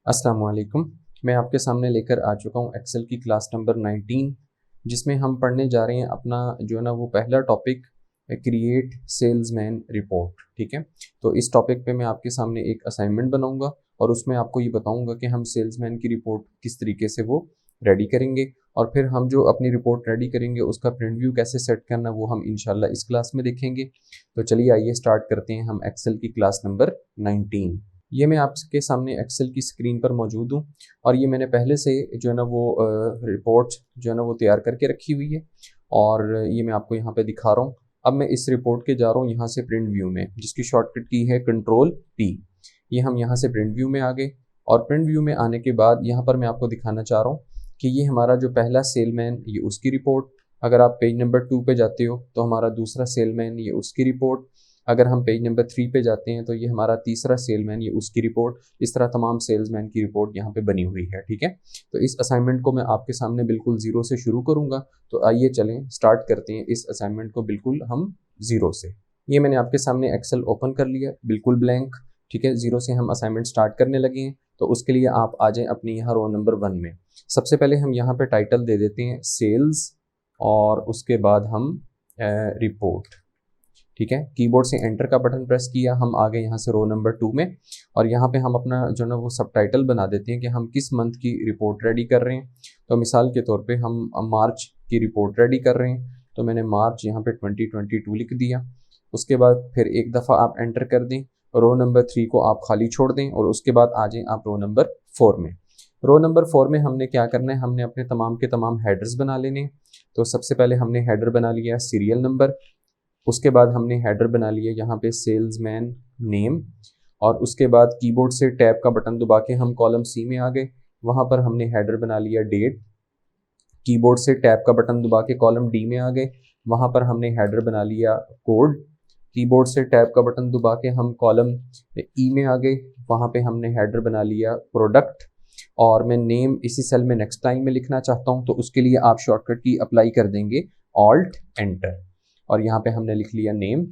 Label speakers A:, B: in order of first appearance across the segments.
A: अस्सलाम वालेकुम। मैं आपके सामने लेकर आ चुका हूँ एक्सेल की क्लास नंबर 19, जिसमें हम पढ़ने जा रहे हैं अपना जो है ना वो पहला टॉपिक क्रिएट सेल्समैन रिपोर्ट। ठीक है, तो इस टॉपिक पे मैं आपके सामने एक असाइनमेंट बनाऊंगा और उसमें आपको ये बताऊंगा कि हम सेल्समैन की रिपोर्ट किस तरीके से वो रेडी करेंगे, और फिर हम जो अपनी रिपोर्ट रेडी करेंगे उसका प्रिंट व्यू कैसे सेट करना वो हम इंशाल्लाह इस क्लास में देखेंगे। तो चलिए आइए स्टार्ट करते हैं हम एक्सेल की क्लास नंबर 19। ये मैं आपके सामने एक्सेल की स्क्रीन पर मौजूद हूँ और ये मैंने पहले से जो है ना वो रिपोर्ट जो है ना वो तैयार करके रखी हुई है और ये मैं आपको यहाँ पे दिखा रहा हूँ। अब मैं इस रिपोर्ट के जा रहा हूँ यहाँ से प्रिंट व्यू में, जिसकी शॉर्टकट की है Ctrl+P। ये हम यहाँ से प्रिंट व्यू में आ गए और प्रिंट व्यू में आने के बाद यहाँ पर मैं आपको दिखाना चाह रहा हूँ कि ये हमारा जो पहला सेलमैन ये उसकी रिपोर्ट। अगर आप पेज नंबर 2 पे जाते हो तो हमारा दूसरा सेलमैन ये उसकी रिपोर्ट। अगर हम पेज नंबर 3 पे जाते हैं तो ये हमारा तीसरा सेलमैन ये उसकी रिपोर्ट। इस तरह तमाम सेल्समैन की रिपोर्ट यहाँ पे बनी हुई है। ठीक है, तो इस असाइनमेंट को मैं आपके सामने बिल्कुल ज़ीरो से शुरू करूँगा। तो आइए चलें स्टार्ट करते हैं इस असाइनमेंट को बिल्कुल हम ज़ीरो से। ये मैंने आपके सामने एक्सेल ओपन कर लिया, बिल्कुल ब्लैंक। ठीक है, ज़ीरो से हम असाइनमेंट स्टार्ट करने लगे हैं। तो उसके लिए आप आ जाएँ अपनी यहाँ रो नंबर 1 में। सबसे पहले हम यहाँ पे टाइटल दे देते हैं सेल्स और उसके बाद हम रिपोर्ट। ठीक है, कीबोर्ड से एंटर का बटन प्रेस किया, हम आ गए यहाँ से रो नंबर 2 में और यहाँ पे हम अपना जो ना वो सबटाइटल बना देते हैं कि हम किस मंथ की रिपोर्ट रेडी कर रहे हैं। तो मिसाल के तौर पे हम मार्च की रिपोर्ट रेडी कर रहे हैं, तो मैंने मार्च यहाँ पे 2022 लिख दिया। उसके बाद फिर एक दफ़ा आप एंटर कर दें, रो नंबर 3 को आप खाली छोड़ दें और उसके बाद आ जाएँ आप रो नंबर 4 में। रो नंबर 4 में हमने क्या करना है, हमने अपने तमाम के तमाम हेडर्स बना लेने। तो सबसे पहले हमने हेडर बना लिया सीरियल नंबर, उसके बाद हमने हेडर बना लिया यहाँ पे सेल्समैन नेम, और उसके बाद कीबोर्ड से टैब का बटन दबा के हम कॉलम सी में आ गए। वहाँ पर हमने हेडर बना लिया डेट, कीबोर्ड से टैब का बटन दबा के कॉलम डी में आ गए। वहाँ पर हमने हेडर बना लिया कोड, कीबोर्ड से टैब का बटन दबा के हम कॉलम ई में आ गए। वहाँ पे हमने हेडर बना लिया प्रोडक्ट, और मैं नेम इसी सेल में नेक्स्ट लाइन में लिखना चाहता हूँ तो उसके लिए आप शॉर्टकट की अप्लाई कर देंगे ऑल्ट एंटर, और यहाँ पे हमने लिख लिया नेम।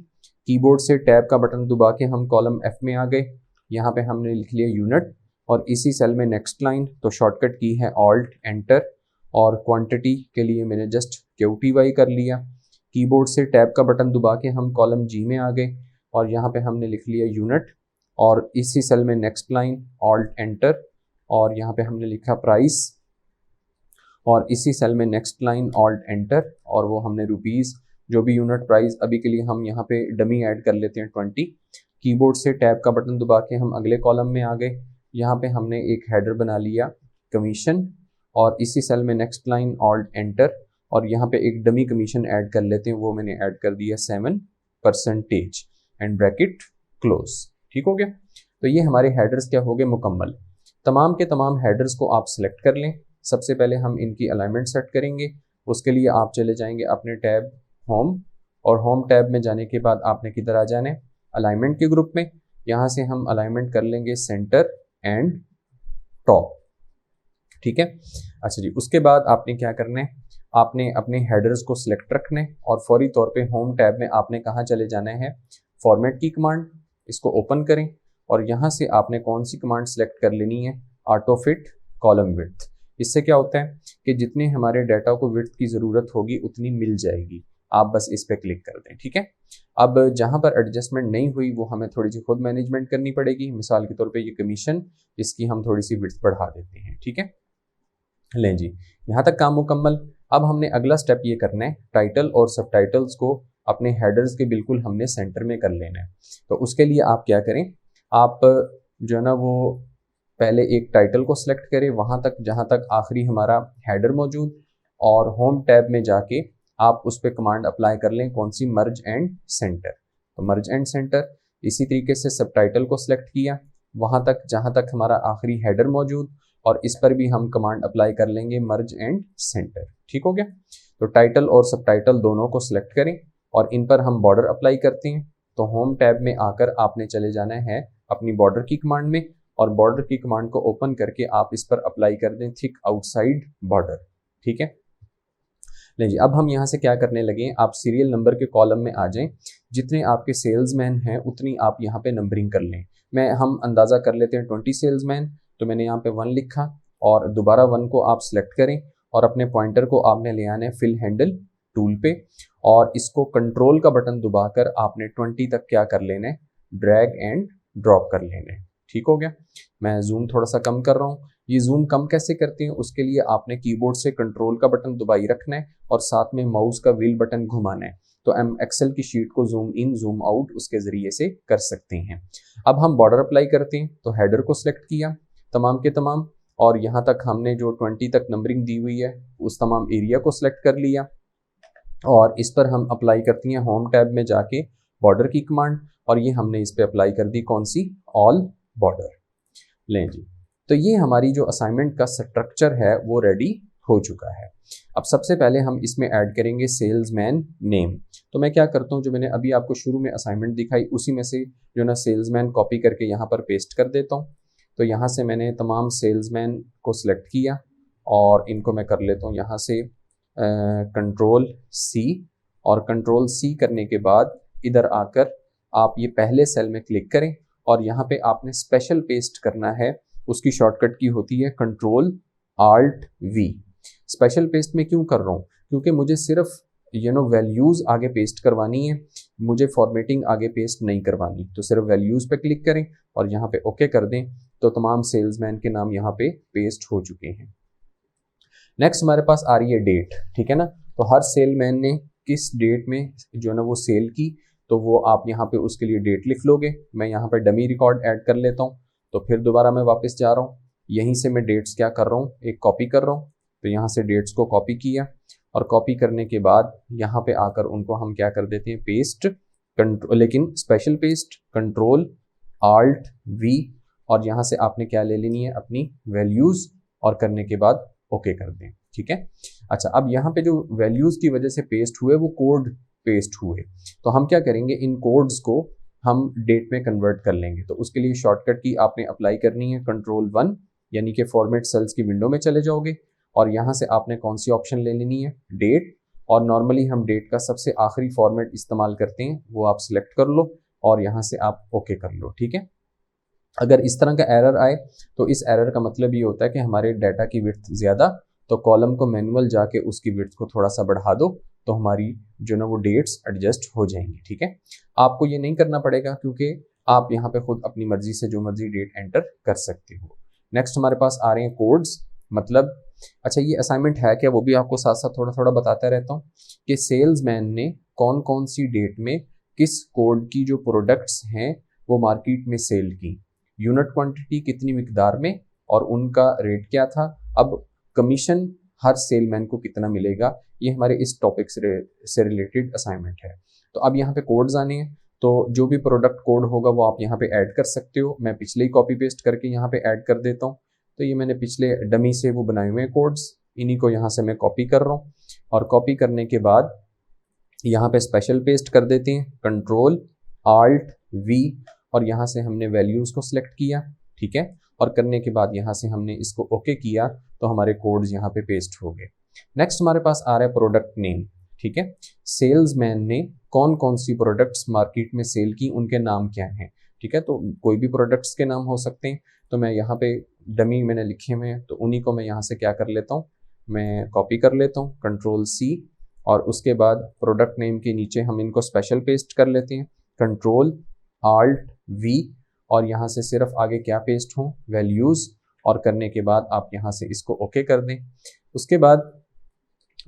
A: कीबोर्ड से टैब का बटन दबा के हम कॉलम एफ में आ गए। यहाँ पे हमने लिख लिया यूनिट और इसी सेल में नेक्स्ट लाइन, तो शॉर्टकट की है ऑल्ट एंटर, और क्वांटिटी के लिए मैंने जस्ट QTY कर लिया। कीबोर्ड से टैब का बटन दबा के हम कॉलम जी में आ गए और यहाँ पे हमने लिख लिया यूनिट, और इसी सेल में नेक्स्ट लाइन ऑल्ट एंटर, और यहाँ पे हमने लिखा प्राइस, और इसी सेल में नेक्स्ट लाइन ऑल्ट एंटर, और वो हमने रुपीज़ जो भी यूनिट प्राइस अभी के लिए हम यहाँ पे डमी ऐड कर लेते हैं 20। कीबोर्ड से टैब का बटन दबा के हम अगले कॉलम में आ गए। यहाँ पे हमने एक हेडर बना लिया कमीशन, और इसी सेल में नेक्स्ट लाइन ऑल्ट एंटर, और यहाँ पे एक डमी कमीशन ऐड कर लेते हैं, वो मैंने ऐड कर दिया 7% एंड ब्रैकेट क्लोज। ठीक हो गया, तो ये हमारे हेडर्स क्या हो गए मुकम्मल। तमाम के तमाम हेडर्स को आप सिलेक्ट कर लें। सबसे पहले हम इनकी अलाइनमेंट सेट करेंगे। उसके लिए आप चले जाएंगे अपने टैब होम, और होम टैब में जाने के बाद आपने किधर आ जाना है, अलाइनमेंट के ग्रुप में। यहाँ से हम अलाइनमेंट कर लेंगे सेंटर एंड टॉप। ठीक है, अच्छा जी, उसके बाद आपने क्या करना है, आपने अपने हेडर्स को सिलेक्ट रखना है और फौरी तौर पे होम टैब में आपने कहाँ चले जाना है, फॉर्मेट की कमांड, इसको ओपन करें और यहाँ से आपने कौन सी कमांड सेलेक्ट कर लेनी है, ऑटो फिट कॉलम विड्थ। इससे क्या होता है कि जितने हमारे डाटा को विड्थ की ज़रूरत होगी उतनी मिल जाएगी, आप बस इस पर क्लिक कर दें। ठीक है, अब जहाँ पर एडजस्टमेंट नहीं हुई वो हमें थोड़ी सी खुद मैनेजमेंट करनी पड़ेगी। मिसाल के तौर पे ये कमीशन, इसकी हम थोड़ी सी विड्थ बढ़ा देते हैं। ठीक है, लें जी, यहाँ तक काम मुकम्मल। अब हमने अगला स्टेप ये करना है, टाइटल और सबटाइटल्स को अपने हेडर्स के बिल्कुल हमने सेंटर में कर लेना है। तो उसके लिए आप क्या करें, आप जो है ना वो पहले एक टाइटल को सिलेक्ट करें वहाँ तक जहाँ तक आखिरी हमारा हेडर मौजूद, और होम टैब में जाके आप उस पर कमांड अप्लाई कर लें, कौन सी, मर्ज एंड सेंटर। तो मर्ज एंड सेंटर, इसी तरीके से सबटाइटल को सिलेक्ट किया वहाँ तक जहाँ तक हमारा आखिरी हेडर मौजूद, और इस पर भी हम कमांड अप्लाई कर लेंगे मर्ज एंड सेंटर। ठीक हो गया, तो टाइटल और सबटाइटल दोनों को सिलेक्ट करें और इन पर हम बॉर्डर अप्लाई करते हैं। तो होम टैब में आकर आपने चले जाना है अपनी बॉर्डर की कमांड में, और बॉर्डर की कमांड को ओपन करके आप इस पर अप्लाई कर दें थिक आउटसाइड बॉर्डर। ठीक है, नहीं जी, अब हम यहाँ से क्या करने लगे, आप सीरियल नंबर के कॉलम में आ जाएं। जितने आपके सेल्समैन हैं उतनी आप यहाँ पे नंबरिंग कर लें। हम अंदाज़ा कर लेते हैं 20 सेल्समैन, तो मैंने यहाँ पे 1 लिखा और दोबारा 1 को आप सिलेक्ट करें और अपने पॉइंटर को आपने ले आना है फिल हैंडल टूल पे और इसको कंट्रोल का बटन दबाकर आपने 20 तक क्या कर लेना है, ड्रैग एंड ड्रॉप कर लेना है। ठीक हो गया। मैं जूम थोड़ा सा कम कर रहा हूँ। ये जूम कम कैसे करते हैं, उसके लिए आपने कीबोर्ड से कंट्रोल का बटन दबाई रखना है और साथ में माउस का व्हील बटन घुमाना है, तो हम एक्सेल की शीट को जूम इन जूम आउट उसके जरिए से कर सकते हैं। अब हम बॉर्डर अप्लाई करते हैं, तो हेडर को सिलेक्ट किया तमाम के तमाम और यहाँ तक हमने जो 20 तक नंबरिंग दी हुई है उस तमाम एरिया को सिलेक्ट कर लिया और इस पर हम अप्लाई करती हैं होम टैब में जाके बॉर्डर की कमांड और ये हमने इस पर अप्लाई कर दी कौन सी, ऑल बॉर्डर। लें जी, तो ये हमारी जो असाइनमेंट का स्ट्रक्चर है वो रेडी हो चुका है। अब सबसे पहले हम इसमें ऐड करेंगे सेल्समैन नेम। तो मैं क्या करता हूँ, जो मैंने अभी आपको शुरू में असाइनमेंट दिखाई उसी में से जो ना सेल्समैन कॉपी करके यहाँ पर पेस्ट कर देता हूँ। तो यहाँ से मैंने तमाम सेल्समैन को सिलेक्ट किया और इनको मैं कर लेता हूँ यहाँ से कंट्रोल सी और कंट्रोल सी करने के बाद इधर आकर आप ये पहले सेल में क्लिक करें और यहाँ पे आपने स्पेशल पेस्ट करना है। उसकी शॉर्टकट की होती है control alt V. Special paste में क्यों कर रहा हूँ, क्योंकि मुझे सिर्फ वैल्यूज़ आगे पेस्ट करवानी है, मुझे फॉर्मेटिंग आगे पेस्ट नहीं करवानी। तो सिर्फ वैल्यूज़ पे क्लिक करें और यहाँ पे ओके कर दें तो तमाम सेल्समैन के नाम यहाँ पे पेस्ट हो चुके हैं। नेक्स्ट हमारे पास आ रही है डेट, ठीक है ना। तो हर सेलमैन ने किस डेट में जो ना वो सेल की, तो वो आप यहाँ पे उसके लिए डेट लिख लोगे। मैं यहाँ पे डमी रिकॉर्ड ऐड कर लेता हूँ, तो फिर दोबारा मैं वापस जा रहा हूँ, यहीं से मैं डेट्स क्या कर रहा हूँ, एक कॉपी कर रहा हूँ। तो यहाँ से डेट्स को कॉपी किया और कॉपी करने के बाद यहाँ पे आकर उनको हम क्या कर देते हैं, पेस्ट, कंट्रोल, लेकिन special paste, control alt V और यहाँ से आपने क्या ले लेनी है, अपनी वैल्यूज़ और करने के बाद ओके कर दें। ठीक है। अच्छा, अब यहाँ पे जो वैल्यूज़ की वजह से पेस्ट हुए वो कोड पेस्ट हुए, तो हम क्या करेंगे, इन कोड्स को हम डेट में कन्वर्ट कर लेंगे। तो उसके लिए शॉर्टकट की आपने अप्लाई करनी है कंट्रोल 1, यानी कि फॉर्मेट सेल्स की विंडो में चले जाओगे और यहाँ से आपने कौन सी ऑप्शन ले लेनी है, डेट। और नॉर्मली हम डेट का सबसे आखिरी फॉर्मेट इस्तेमाल करते हैं, वो आप सिलेक्ट कर लो और यहाँ से आप ओके कर लो। ठीक है। अगर इस तरह का एरर आए तो इस एरर का मतलब ये होता है कि हमारे डाटा की विड्थ ज़्यादा, तो कॉलम को मैनुअल जाके उसकी विड्थ को थोड़ा सा बढ़ा दो तो हमारी जो ना वो डेट्स एडजस्ट हो जाएंगी। ठीक है। आपको ये नहीं करना पड़ेगा क्योंकि आप यहाँ पे खुद अपनी मर्जी से जो मर्जी डेट एंटर कर सकते हो। नेक्स्ट हमारे पास आ रहे हैं कोड्स, मतलब अच्छा ये असाइनमेंट है क्या, वो भी आपको साथ साथ थोड़ा थोड़ा बताता रहता हूँ कि सेल्समैन ने कौन कौन सी डेट में किस कोड की जो प्रोडक्ट्स हैं वो मार्केट में सेल की, यूनिट क्वांटिटी कितनी मिकदार में और उनका रेट क्या था, अब कमीशन हर सेलमैन को कितना मिलेगा, ये हमारे इस टॉपिक से रिलेटेड असाइनमेंट है। तो अब यहाँ पे कोड्स आने हैं, तो जो भी प्रोडक्ट कोड होगा वो आप यहाँ पे ऐड कर सकते हो। मैं पिछले ही कॉपी पेस्ट करके यहाँ पे ऐड कर देता हूँ। तो ये मैंने पिछले डमी से वो बनाए हुए हैं कोड्स, इन्हीं को यहाँ से मैं कॉपी कर रहा हूँ और कॉपी करने के बाद यहाँ पे स्पेशल पेस्ट कर देते हैं, कंट्रोल आल्ट वी और यहाँ से हमने वैल्यूज़ को सिलेक्ट किया। ठीक है। और करने के बाद यहाँ से हमने इसको ओके किया तो हमारे कोड्स यहाँ पे पेस्ट हो गए। नेक्स्ट हमारे पास आ रहा है प्रोडक्ट नेम। ठीक है। सेल्समैन ने कौन कौन सी प्रोडक्ट्स मार्केट में सेल की, उनके नाम क्या हैं। ठीक है। तो कोई भी प्रोडक्ट्स के नाम हो सकते हैं, तो मैं यहाँ पे डमी मैंने लिखे हुए हैं तो उन्हीं को मैं यहाँ से क्या कर लेता हूँ, मैं कॉपी कर लेता हूँ कंट्रोल सी और उसके बाद प्रोडक्ट नेम के नीचे हम इनको स्पेशल पेस्ट कर लेते हैं, कंट्रोल आल्ट वी और यहाँ से सिर्फ आगे क्या पेस्ट हो, वैल्यूज़ और करने के बाद आप यहाँ से इसको ओके कर दें। उसके बाद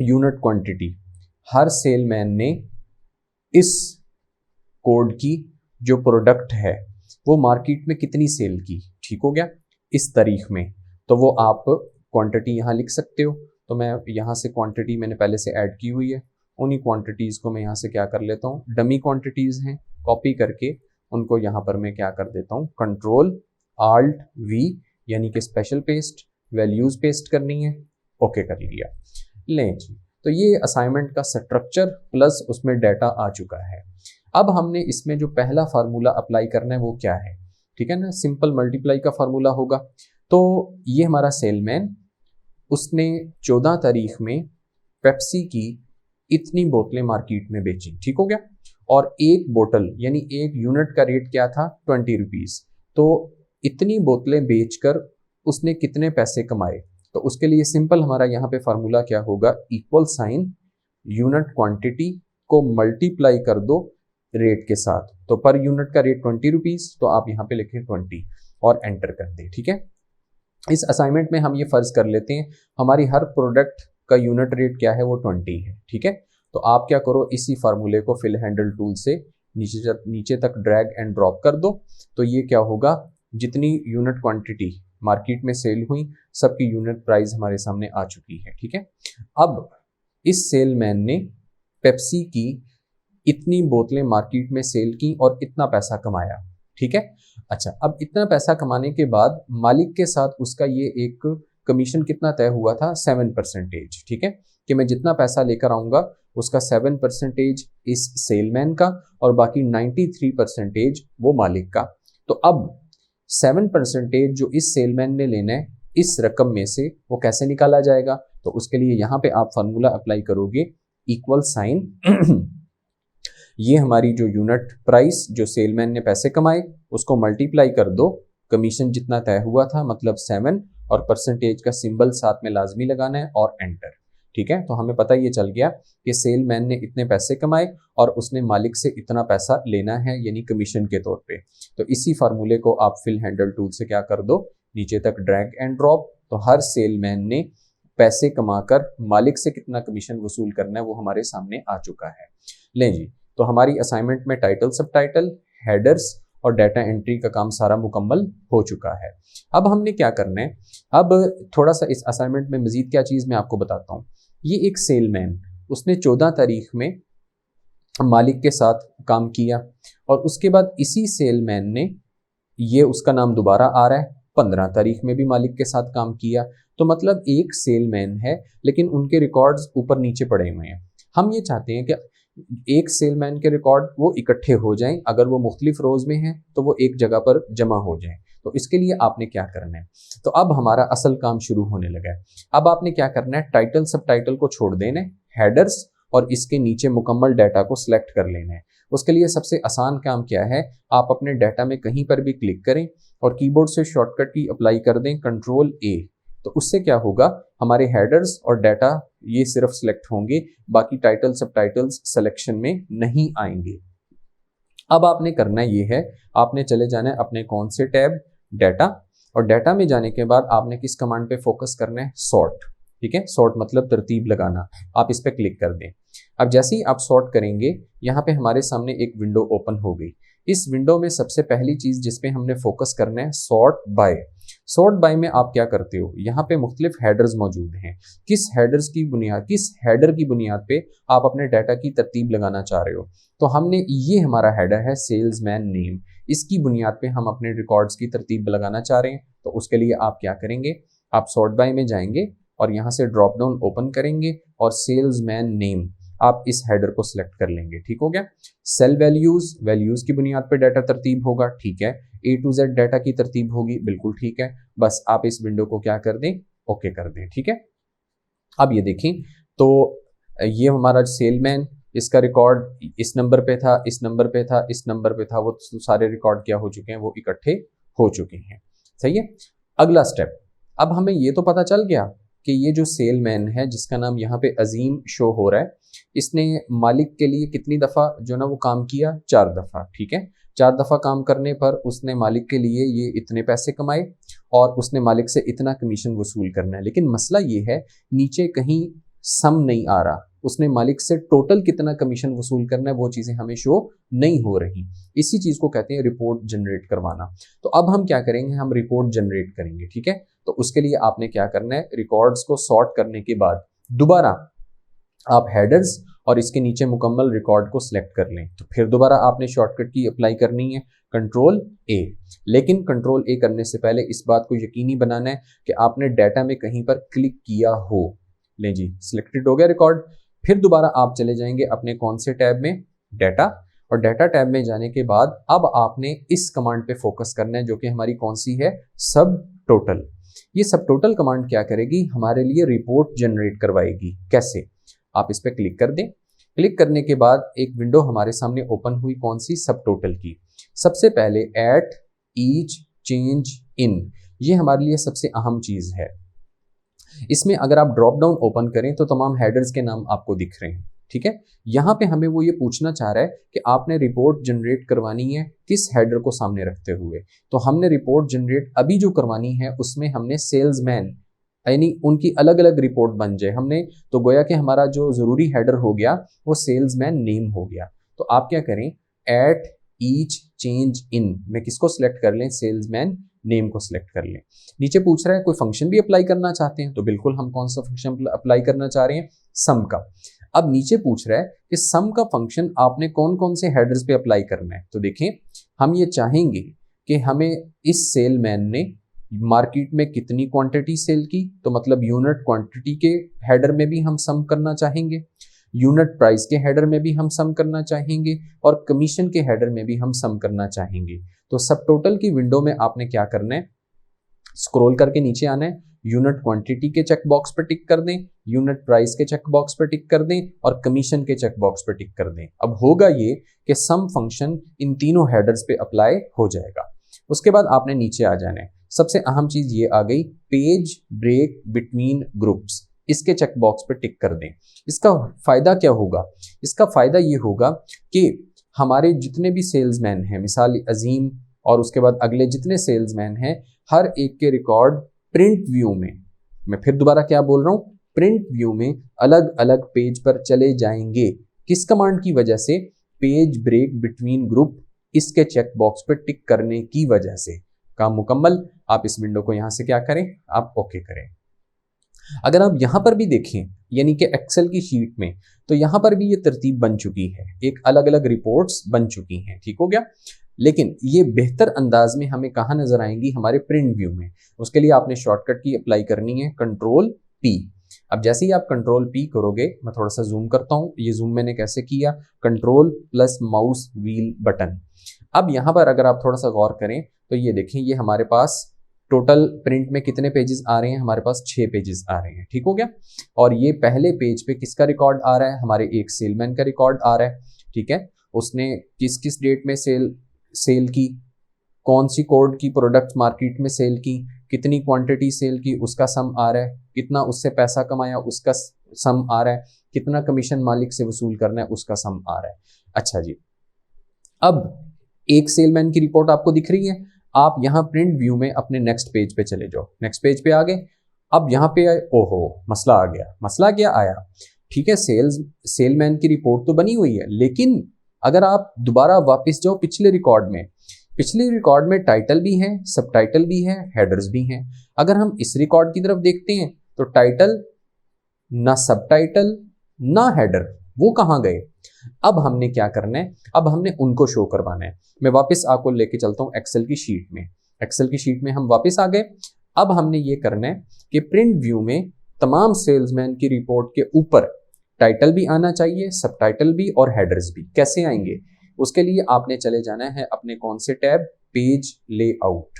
A: यूनिट क्वांटिटी, हर सेलमैन ने इस कोड की जो प्रोडक्ट है वो मार्केट में कितनी सेल की, ठीक हो गया, इस तारीख में, तो वो आप क्वांटिटी यहाँ लिख सकते हो। तो मैं यहाँ से क्वांटिटी मैंने पहले से ऐड की हुई है, उन्हीं क्वांटिटीज़ को मैं यहाँ से क्या कर लेता हूँ, डमी क्वांटिटीज़ हैं, कॉपी करके उनको यहाँ पर मैं क्या कर देता हूँ, कंट्रोल आल्ट वी यानी कि स्पेशल पेस्ट, वैल्यूज़ पेस्ट करनी है, ओके कर लिया। लें जी, तो ये असाइनमेंट का स्ट्रक्चर प्लस उसमें डाटा आ चुका है। अब हमने इसमें जो पहला फार्मूला अप्लाई करना है वो क्या है, ठीक है ना, सिंपल मल्टीप्लाई का फार्मूला होगा। तो ये हमारा सेलमैन, उसने 14 तारीख में पेप्सी की इतनी बोतलें मार्केट में बेची, ठीक हो गया, और एक बोतल यानी एक यूनिट का रेट क्या था, 20 रुपीज़। तो इतनी बोतलें बेचकर उसने कितने पैसे कमाए। तो उसके लिए सिंपल हमारा यहाँ पे फार्मूला क्या होगा, इक्वल साइन यूनिट क्वांटिटी को मल्टीप्लाई कर दो रेट के साथ। तो पर यूनिट का रेट 20 रुपीज़, तो आप यहाँ पे लिखें 20 और एंटर कर दें। ठीक है, इस असाइनमेंट में हम ये फर्ज कर लेते हैं हमारी हर प्रोडक्ट का यूनिट रेट क्या है, वो 20 है। ठीक है, तो आप क्या करो, इसी फार्मूले को फिल हैंडल टूल से नीचे तक ड्रैग एंड ड्रॉप कर दो। तो ये क्या होगा, जितनी यूनिट क्वांटिटी मार्केट में सेल हुई सबकी यूनिट प्राइस हमारे सामने आ चुकी है। ठीक है, अब इस सेलमैन ने पेप्सी की इतनी बोतलें मार्केट में सेल की और इतना पैसा कमाया। ठीक है, अच्छा, अब इतना पैसा कमाने के बाद मालिक के साथ उसका ये एक कमीशन कितना तय हुआ था, 7%। ठीक है, कि मैं जितना पैसा लेकर आऊंगा उसका 7% इस सेलमैन का और बाकी 93% वो मालिक का। तो अब 7% जो इस सेलमैन ने लेना है इस रकम में से वो कैसे निकाला जाएगा, तो उसके लिए यहाँ पे आप फार्मूला अप्लाई करोगे, इक्वल साइन ये हमारी जो यूनिट प्राइस जो सेलमैन ने पैसे कमाए उसको मल्टीप्लाई कर दो कमीशन जितना तय हुआ था, मतलब 7 और परसेंटेज का सिंबल साथ में लाजमी लगाना है और एंटर। ठीक है, तो हमें पता ये चल गया कि सेलमैन ने इतने पैसे कमाए और उसने मालिक से इतना पैसा लेना है यानी कमीशन के तौर पे। तो इसी फार्मूले को आप फिल हैंडल टूल से क्या कर दो, नीचे तक ड्रैग एंड ड्रॉप। तो हर सेलमैन ने पैसे कमाकर मालिक से कितना कमीशन वसूल करना है वो हमारे सामने आ चुका है। लें जी, तो हमारी असाइनमेंट में टाइटल, सब टाइटल, हेडर्स और डाटा एंट्री का काम सारा मुकम्मल हो चुका है। अब हमने क्या करना है, अब थोड़ा सा इस असाइनमेंट में मजीद क्या चीज़ मैं आपको बताता हूँ। ये एक सेलमैन, उसने 14 तारीख में मालिक के साथ काम किया और उसके बाद इसी सेलमैन ने, ये उसका नाम दोबारा आ रहा है, 15 तारीख में भी मालिक के साथ काम किया। तो मतलब एक सेलमैन है लेकिन उनके रिकॉर्ड्स ऊपर नीचे पड़े हुए हैं। हम ये चाहते हैं कि एक सेलमैन के रिकॉर्ड वो इकट्ठे हो जाएं, अगर वो मुख्तलिफ रोज़ में हैं तो वो एक जगह पर जमा हो जाएं। तो इसके लिए आपने क्या करना है, तो अब हमारा असल काम शुरू होने लगा है। अब आपने क्या करना है, टाइटल सब टाइटल को छोड़ देना है, हेडर्स और इसके नीचे मुकम्मल डाटा को सिलेक्ट कर लेना है। उसके लिए सबसे आसान काम क्या है, आप अपने डाटा में कहीं पर भी क्लिक करें और कीबोर्ड से शॉर्टकट की अप्लाई कर दें, Ctrl+A। तो उससे क्या होगा, हमारे हेडर्स और डाटा ये सिर्फ सिलेक्ट होंगे, बाकी टाइटल सब टाइटल्स सिलेक्शन में नहीं आएंगे। अब आपने करना ये है, आपने चले जाना है अपने कौन से टैब, डाटा, और डाटा में जाने के बाद आपने किस कमांड पे फोकस करना है, सॉर्ट। ठीक है, सॉर्ट मतलब तरतीब लगाना। आप इस पर क्लिक कर दें। अब जैसे ही आप सॉर्ट करेंगे यहाँ पे हमारे सामने एक विंडो ओपन हो गई। इस विंडो में सबसे पहली चीज जिसपे हमने फोकस करना है, सॉर्ट बाय। सॉर्ट बाय में आप क्या करते हो, यहाँ पे मुख्तलिफ हेडर्स मौजूद हैं। किस हेडर की बुनियाद पे आप अपने डाटा की तरतीब लगाना चाह रहे हो। तो हमने, ये हमारा हेडर है सेल्समैन नेम, इसकी बुनियाद पे हम अपने रिकॉर्ड्स की तरतीब लगाना चाह रहे हैं। तो उसके लिए आप क्या करेंगे, आप सॉर्ट बाय में जाएंगे और यहाँ से ड्रॉप डाउन ओपन करेंगे और सेल्समैन नेम आप इस हेडर को सिलेक्ट कर लेंगे। ठीक हो गया। सेल वैल्यूज की बुनियाद पे डाटा तरतीब होगा, ठीक है। A to Z डाटा की तरतीब होगी, बिल्कुल ठीक है। बस आप इस विंडो को क्या कर दें, ओके कर दें। ठीक है, अब ये देखें तो ये हमारा सेलमैन, इसका रिकॉर्ड इस नंबर पे था, इस नंबर पे था, इस नंबर पे था, वो सारे रिकॉर्ड क्या हो चुके हैं, वो इकट्ठे हो चुके हैं। सही है। अगला स्टेप, अब हमें ये तो पता चल गया कि ये जो सेलमैन है जिसका नाम यहाँ पे अजीम शो हो रहा है, इसने मालिक के लिए कितनी दफ़ा जो ना वो काम किया, 4 दफ़ा। ठीक है, 4 दफ़ा काम करने पर उसने मालिक के लिए ये इतने पैसे कमाए और उसने मालिक से इतना कमीशन वसूल करना है। लेकिन मसला ये है, नीचे कहीं सम नहीं आ रहा, उसने मालिक से टोटल कितना कमीशन वसूल करना है वो चीज़ें हमें शो नहीं हो रही। इसी चीज़ को कहते हैं रिपोर्ट जनरेट करवाना। तो अब हम क्या करेंगे, हम रिपोर्ट जनरेट करेंगे। ठीक है, तो उसके लिए आपने क्या करना है, रिकॉर्ड्स को सॉर्ट करने के बाद दोबारा आप हेडर्स और इसके नीचे मुकम्मल रिकॉर्ड को सिलेक्ट कर लें। तो फिर दोबारा आपने शॉर्टकट की अप्लाई करनी है, Ctrl+A। लेकिन Ctrl+A करने से पहले इस बात को यकीनी बनाना है कि आपने डाटा में कहीं पर क्लिक किया हो। लें जी, सिलेक्टेड हो गया रिकॉर्ड। फिर दोबारा आप चले जाएंगे अपने कौन से टैब में, डाटा, और डाटा टैब में जाने के बाद अब आपने इस कमांड पे फोकस करना है जो कि हमारी कौन सी है, सब टोटल। ये सब टोटल कमांड क्या करेगी, हमारे लिए रिपोर्ट जनरेट करवाएगी। कैसे, आप इस पर क्लिक कर दें। क्लिक करने के बाद एक विंडो हमारे सामने ओपन हुई, कौन सी, सब टोटल की। सबसे पहले एट ईच चेंज इन, ये हमारे लिए सबसे अहम चीज़ है। इसमें अगर आप ड्रॉप डाउन ओपन करें तो तमाम हेडर्स के नाम आपको दिख रहे हैं, ठीक है। यहाँ पे हमें वो ये पूछना चाह रहा है कि आपने रिपोर्ट जनरेट करवानी है किस हेडर को सामने रखते हुए। तो हमने रिपोर्ट जनरेट अभी जो करवानी है उसमें हमने सेल्समैन, यानी उनकी अलग अलग रिपोर्ट बन जाए हमने, तो गोया कि हमारा जो ज़रूरी हेडर हो गया वो सेल्समैन नेम हो गया। तो आप क्या करें, एट ईच चेंज इन में किसको सिलेक्ट कर लें, सेल्समैन नेम को सिलेक्ट कर लें। नीचे पूछ रहा है कोई फंक्शन भी अप्लाई करना चाहते हैं, तो बिल्कुल हम कौन सा फंक्शन अप्लाई करना चाह रहे हैं, सम का। अब नीचे पूछ रहा है कि सम का फंक्शन आपने कौन कौन से हेडर्स पे अप्लाई करना है। तो देखें, हम ये चाहेंगे कि हमें इस सेलमैन ने मार्केट में कितनी क्वांटिटी सेल की, तो मतलब यूनिट क्वांटिटी के हेडर में भी हम सम करना चाहेंगे, यूनिट प्राइस के हेडर में भी हम सम करना चाहेंगे, और कमीशन के हेडर में भी हम सम करना चाहेंगे। तो सब टोटल की विंडो में आपने क्या करना है, स्क्रॉल करके नीचे आना है, यूनिट क्वांटिटी के चेक बॉक्स पर टिक कर दें, यूनिट प्राइस के चेक बॉक्स पर टिक कर दें, और कमीशन के चेक बॉक्स पर टिक कर दें। अब होगा ये कि सम फंक्शन इन तीनों हेडर्स पे अप्लाई हो जाएगा। उसके बाद आपने नीचे आ जाना है, सबसे अहम चीज ये आ गई, पेज ब्रेक बिटवीन ग्रुप्स, इसके चेक बॉक्स पर टिक कर दें। इसका फायदा क्या होगा, इसका फायदा ये होगा कि हमारे जितने भी सेल्समैन हैं, मिसाल अजीम और उसके बाद अगले जितने सेल्समैन हैं, हर एक के रिकॉर्ड प्रिंट व्यू में, मैं फिर दोबारा क्या बोल रहा हूं, प्रिंट व्यू में अलग अलग पेज पर चले जाएंगे। किस कमांड की वजह से, पेज ब्रेक बिटवीन ग्रुप, इसके चेक बॉक्स पर टिक करने की वजह से। काम मुकम्मल। आप इस विंडो को यहां से क्या करें, आप ओके करें। अगर आप यहां पर भी देखें, यानी कि एक्सेल की शीट में, तो यहां पर भी ये तरतीब बन चुकी है, एक अलग अलग रिपोर्ट्स बन चुकी हैं, ठीक हो गया। लेकिन ये बेहतर अंदाज में हमें कहाँ नजर आएंगी, हमारे प्रिंट व्यू में। उसके लिए आपने शॉर्टकट की अप्लाई करनी है, कंट्रोल पी। अब जैसे ही आप कंट्रोल पी करोगे, मैं थोड़ा सा जूम करता हूं, ये जूम मैंने कैसे किया, control plus mouse wheel button. अब यहां पर अगर आप थोड़ा सा गौर करें तो ये देखें, ये हमारे पास टोटल प्रिंट में कितने पेजेस आ रहे हैं, हमारे पास 6 पेजेस आ रहे हैं, ठीक हो गया। और ये पहले पेज पे किसका रिकॉर्ड आ रहा है, हमारे एक सेलमैन का रिकॉर्ड आ रहा है, ठीक है। उसने किस किस डेट में सेल की, कौन सी कोड की प्रोडक्ट मार्केट में सेल की, कितनी क्वांटिटी सेल की, उसका सम आ रहा है, कितना उससे पैसा कमाया उसका सम आ रहा है, कितना कमीशन मालिक से वसूल करना है उसका सम आ रहा है। अच्छा जी, अब एक सेलमैन की रिपोर्ट आपको दिख रही है। आप यहाँ प्रिंट व्यू में अपने नेक्स्ट पेज पे चले जाओ, नेक्स्ट पेज पे आ गए। अब यहाँ पे आए, ओहो मसला आ गया। मसला क्या आया, ठीक है, सेलमैन की रिपोर्ट तो बनी हुई है, लेकिन अगर आप दोबारा वापस जाओ पिछले रिकॉर्ड में, पिछले रिकॉर्ड में टाइटल भी है, सब टाइटल भी है, हेडर्स भी हैं। अगर हम इस रिकॉर्ड की तरफ देखते हैं तो टाइटल ना, सब टाइटल ना, हेडर, वो कहाँ गए। अब हमने क्या करना है, अब हमने उनको शो करवाना है। मैं वापस आपको लेके चलता हूँ एक्सेल की शीट में। एक्सेल की शीट में हम वापस आ गए। अब हमने ये करना है कि प्रिंट व्यू में तमाम सेल्समैन की रिपोर्ट के ऊपर टाइटल भी आना चाहिए, सब टाइटल भी और हेडर्स भी। कैसे आएंगे, उसके लिए आपने चले जाना है अपने कौन से tab, page layout.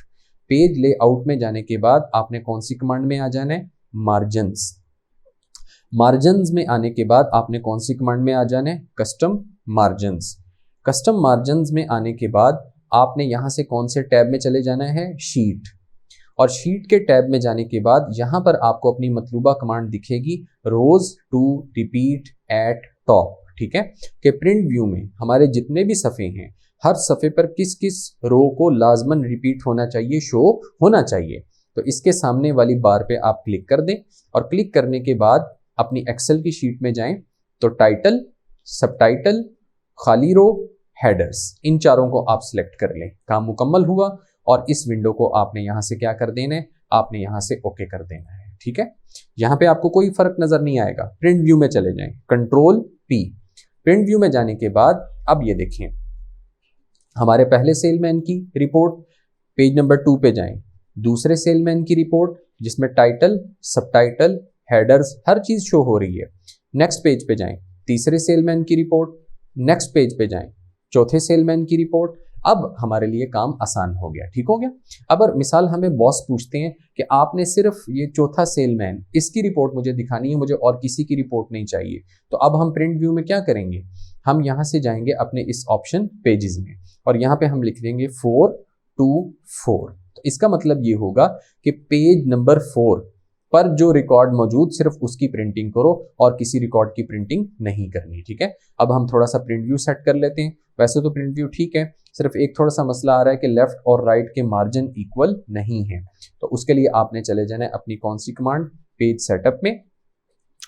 A: Page layout में जाने के बाद आपने कौन सी कमांड में आ जाना है, मार्जिन्स। मार्जिन्स में आने के बाद आपने कौन सी कमांड में आ जाना है, कस्टम मार्जिन्स। कस्टम मार्जिन्स में आने के बाद आपने यहाँ से कौन से टैब में चले जाना है, शीट। और शीट के टैब में जाने के बाद यहाँ पर आपको अपनी मतलूबा कमांड दिखेगी, रोज टू रिपीट एट टॉप, ठीक है। कि प्रिंट व्यू में हमारे जितने भी सफ़े हैं, हर सफ़े पर किस किस रो को लाजमन रिपीट होना चाहिए, शो होना चाहिए। तो इसके सामने वाली बार पे आप क्लिक कर दें, और क्लिक करने के बाद अपनी एक्सेल की शीट में जाएं तो टाइटल, सब टाइटल, खाली रो, हेडर्स, इन चारों को आप सिलेक्ट कर लें। काम मुकम्मल हुआ, और इस विंडो को आपने यहाँ से क्या कर देना है, आपने यहाँ से ओके कर देना है, ठीक है। यहाँ पे आपको कोई फर्क नजर नहीं आएगा। प्रिंट व्यू में चले जाएं, कंट्रोल पी। प्रिंट व्यू में जाने के बाद अब ये देखें, हमारे पहले सेलमैन की रिपोर्ट, पेज नंबर 2 पे जाएं, दूसरे सेलमैन की रिपोर्ट जिसमें टाइटल, सब टाइटल, हेडर्स, हर चीज शो हो रही है। नेक्स्ट पेज पे जाएं, तीसरे सेलमैन की रिपोर्ट, नेक्स्ट पेज पे जाएं, चौथे सेलमैन की रिपोर्ट। अब हमारे लिए काम आसान हो गया, ठीक हो गया। अब मिसाल हमें बॉस पूछते हैं कि आपने सिर्फ ये चौथा सेलमैन, इसकी रिपोर्ट मुझे दिखानी है, मुझे और किसी की रिपोर्ट नहीं चाहिए, तो अब हम प्रिंट व्यू में क्या करेंगे, हम यहाँ से जाएंगे अपने इस ऑप्शन पेजेस में, और यहाँ पे हम लिख देंगे 4 to 4। तो इसका मतलब ये होगा कि पेज नंबर 4 पर जो रिकॉर्ड मौजूद सिर्फ उसकी प्रिंटिंग करो और किसी रिकॉर्ड की प्रिंटिंग नहीं करनी, ठीक है। अब हम थोड़ा सा प्रिंट व्यू सेट कर लेते हैं। वैसे तो प्रिंट व्यू ठीक है, सिर्फ एक थोड़ा सा मसला आ रहा है कि लेफ्ट और राइट के मार्जिन इक्वल नहीं है। तो उसके लिए आपने चले जाना है अपनी कौन सी कमांड, पेज सेटअप में,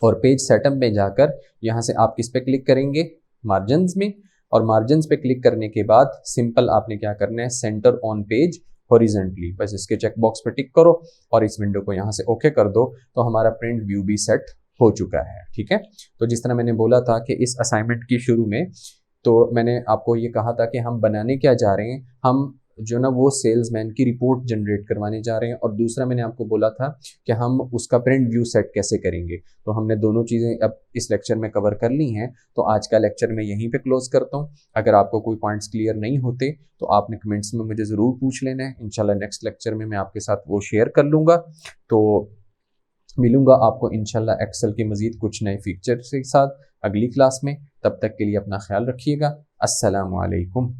A: और पेज सेटअप में जाकर यहाँ से आप किस पे क्लिक करेंगे, मार्जिन्स में, और मार्जिन्स पे क्लिक करने के बाद सिंपल आपने क्या करना है, सेंटर ऑन पेज हॉरिजेंटली, बस इसके चेक बॉक्स पे टिक करो और इस विंडो को यहाँ से ओके कर दो, तो हमारा प्रिंट व्यू भी सेट हो चुका है, ठीक है। तो जिस तरह मैंने बोला था कि इस असाइनमेंट की शुरू में तो मैंने आपको ये कहा था कि हम बनाने क्या जा रहे हैं, हम जो ना वो सेल्समैन की रिपोर्ट जनरेट करवाने जा रहे हैं, और दूसरा मैंने आपको बोला था कि हम उसका प्रिंट व्यू सेट कैसे करेंगे। तो हमने दोनों चीज़ें अब इस लेक्चर में कवर कर ली हैं। तो आज का लेक्चर मैं यहीं पे क्लोज करता हूँ। अगर आपको कोई पॉइंट्स क्लियर नहीं होते तो आपने कमेंट्स में मुझे ज़रूर पूछ लेना है। इंशाल्लाह नेक्स्ट लेक्चर में मैं आपके साथ वो शेयर कर लूँगा। तो मिलूँगा आपको इंशाल्लाह एक्सेल के मज़ीद कुछ नए फीचर के साथ अगली क्लास में। तब तक के लिए अपना ख्याल रखिएगा। अस्सलामु अलैकुम।